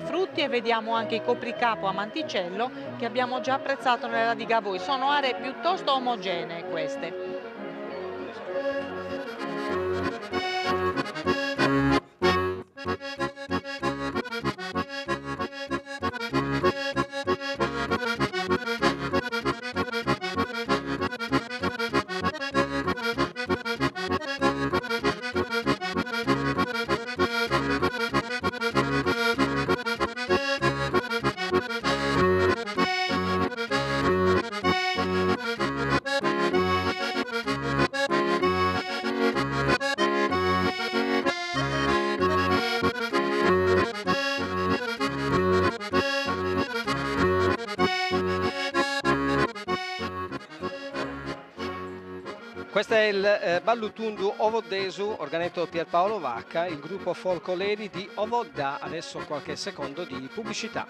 Frutti e vediamo anche i copricapo a manticello che abbiamo già apprezzato nella diga Voi. Sono aree piuttosto omogenee queste. Questo è il Ballutundu Ovodesu, organetto Pierpaolo Vacca, il gruppo Folcoleri di Ovodà. Adesso qualche secondo di pubblicità.